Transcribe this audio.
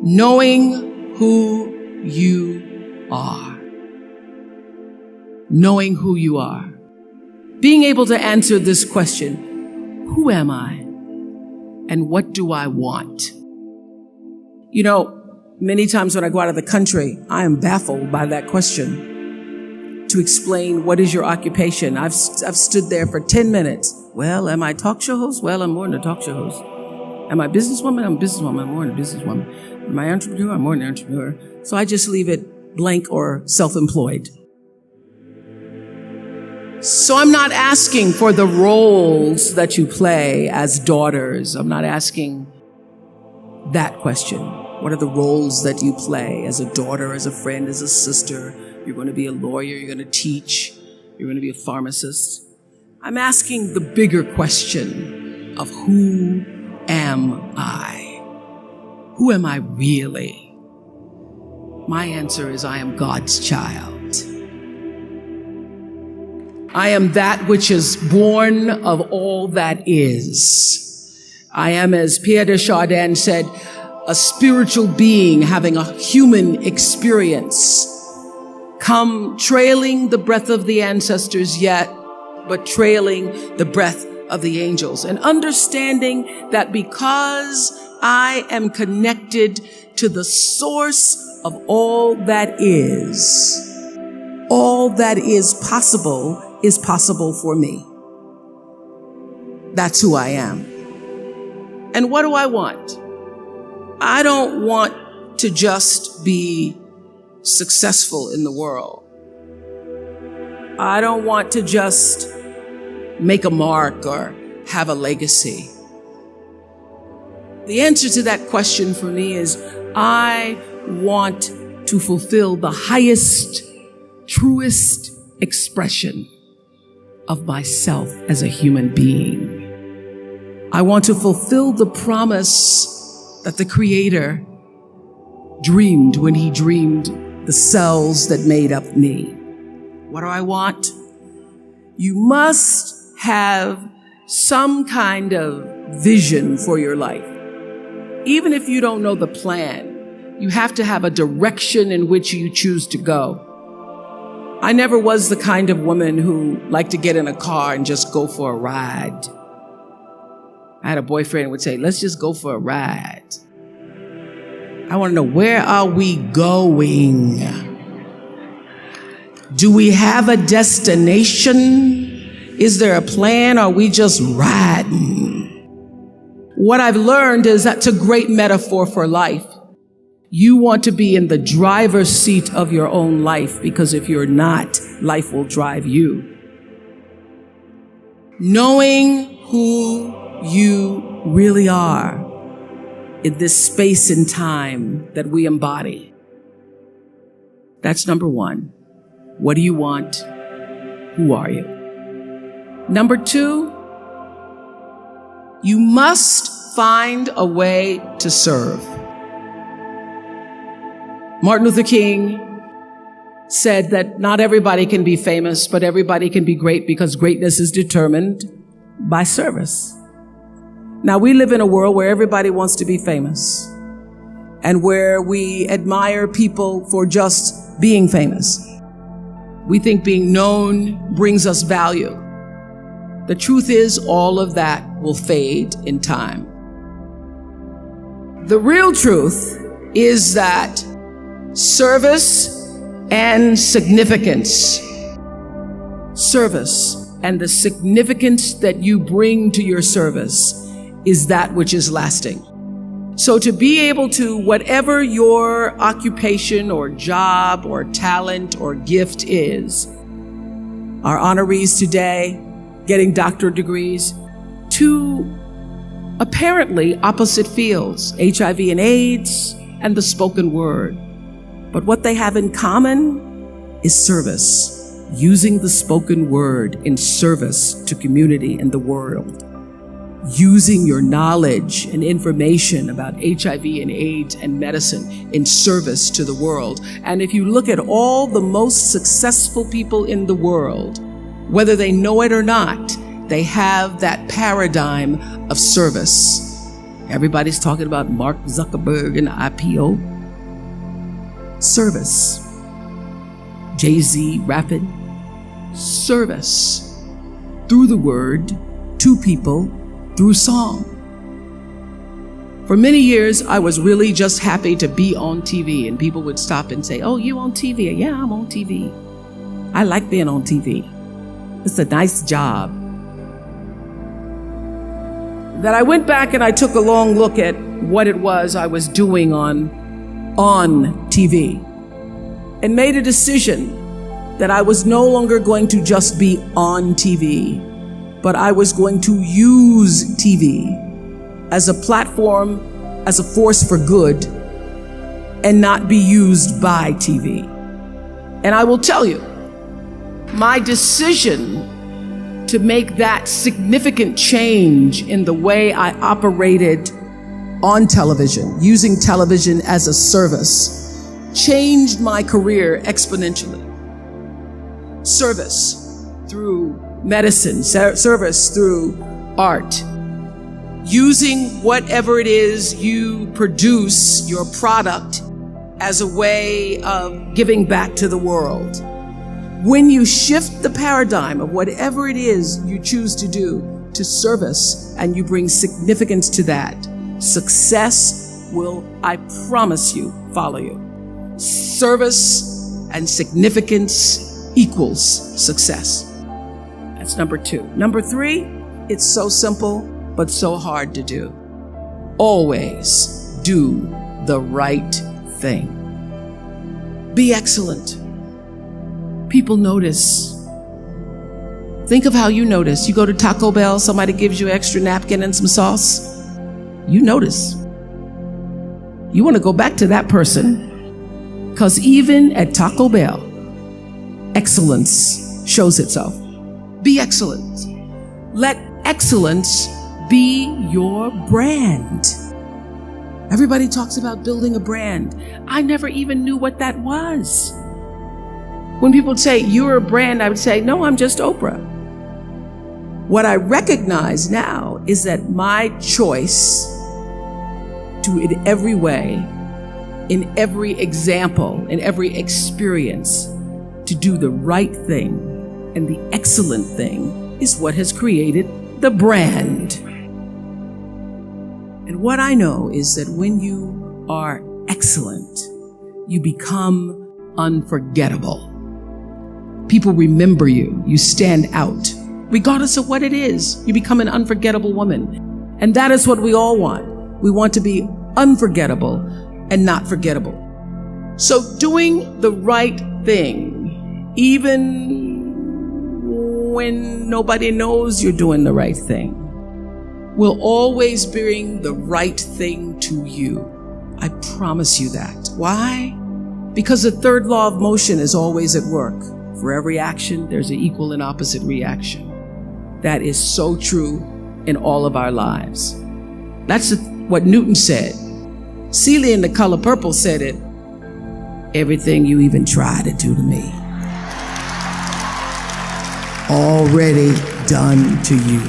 Knowing who you are. Knowing who you are. Being able to answer this question, who am I? And what do I want? You know, many times when I go out of the country, I am baffled by that question. To explain what is your occupation. I've stood there for 10 minutes. Well, am I a talk show host? Well, I'm more than a talk show host. Am I a businesswoman? I'm a businesswoman. I'm more than a businesswoman. Am I an entrepreneur? I'm more than an entrepreneur. So I just leave it blank or self-employed. So I'm not asking for the roles that you play as daughters. I'm not asking that question. What are the roles that you play as a daughter, as a friend, as a sister? You're going to be a lawyer. You're going to teach. You're going to be a pharmacist. I'm asking the bigger question of who am I? Who am I really? My answer is I am God's child. I am that which is born of all that is. I am, as Pierre de Chardin said, a spiritual being having a human experience. Come trailing the breath of the ancestors yet, but trailing the breath of the angels. And understanding that because I am connected to the source of all that is possible for me. That's who I am. And what do I want? I don't want to just be successful in the world. I don't want to just make a mark or have a legacy. The answer to that question for me is I want to fulfill the highest, truest expression of myself as a human being. I want to fulfill the promise that the Creator dreamed when He dreamed the cells that made up me. What do I want? You must have some kind of vision for your life. Even if you don't know the plan, you have to have a direction in which you choose to go. I never was the kind of woman who liked to get in a car and just go for a ride. I had a boyfriend who would say, let's just go for a ride. I want to know, where are we going? Do we have a destination? Is there a plan? Or are we just riding? What I've learned is that's a great metaphor for life. You want to be in the driver's seat of your own life, because if you're not, life will drive you. Knowing who you really are in this space and time that we embody. That's number one. What do you want? Who are you? Number two, you must find a way to serve. Martin Luther King said that not everybody can be famous, but everybody can be great, because greatness is determined by service. Now, we live in a world where everybody wants to be famous and where we admire people for just being famous. We think being known brings us value. The truth is, all of that will fade in time. The real truth is that service and significance, service and the significance that you bring to your service is that which is lasting. So to be able to, whatever your occupation or job or talent or gift is, our honorees today getting doctorate degrees, to apparently opposite fields, HIV and AIDS and the spoken word. But what they have in common is service, using the spoken word in service to community and the world. Using your knowledge and information about HIV and AIDS and medicine in service to the world. And if you look at all the most successful people in the world, whether they know it or not, they have that paradigm of service. Everybody's talking about Mark Zuckerberg and the IPO. Service. Jay-Z rapping. Service. Through the word, to people, through song. For many years, I was really just happy to be on TV, and people would stop and say, "Oh, you on TV?" "Yeah, I'm on TV. I like being on TV. It's a nice job." That I went back and I took a long look at what it was I was doing on TV and made a decision that I was no longer going to just be on TV, but I was going to use TV as a platform, as a force for good, and not be used by TV. And I will tell you, my decision to make that significant change in the way I operated on television, using television as a service, changed my career exponentially. Service through medicine, service through art, using whatever it is you produce, your product, as a way of giving back to the world. When you shift the paradigm of whatever it is you choose to do to service, and you bring significance to that, success will, I promise you, follow you. Service and significance equals success. That's number 2. Number 3, it's so simple, but so hard to do. Always do the right thing. Be excellent. People notice. Think of how you notice. You go to Taco Bell, somebody gives you an extra napkin and some sauce. You notice. You want to go back to that person, because even at Taco Bell, excellence shows itself. Be excellent. Let excellence be your brand. Everybody talks about building a brand. I never even knew what that was. When people say, "You're a brand," I would say, "No, I'm just Oprah." What I recognize now is that my choice to, in every way, in every example, in every experience, to do the right thing and the excellent thing is what has created the brand. And what I know is that when you are excellent, you become unforgettable. People remember you. You stand out. Regardless of what it is, you become an unforgettable woman. And that is what we all want. We want to be unforgettable and not forgettable. So doing the right thing, even when nobody knows you're doing the right thing, will always bring the right thing to you. I promise you that. Why? Because the third law of motion is always at work. For every action, there's an equal and opposite reaction. That is so true in all of our lives. That's what Newton said. Celia in The Color Purple said it. Everything you even try to do to me, already done to you.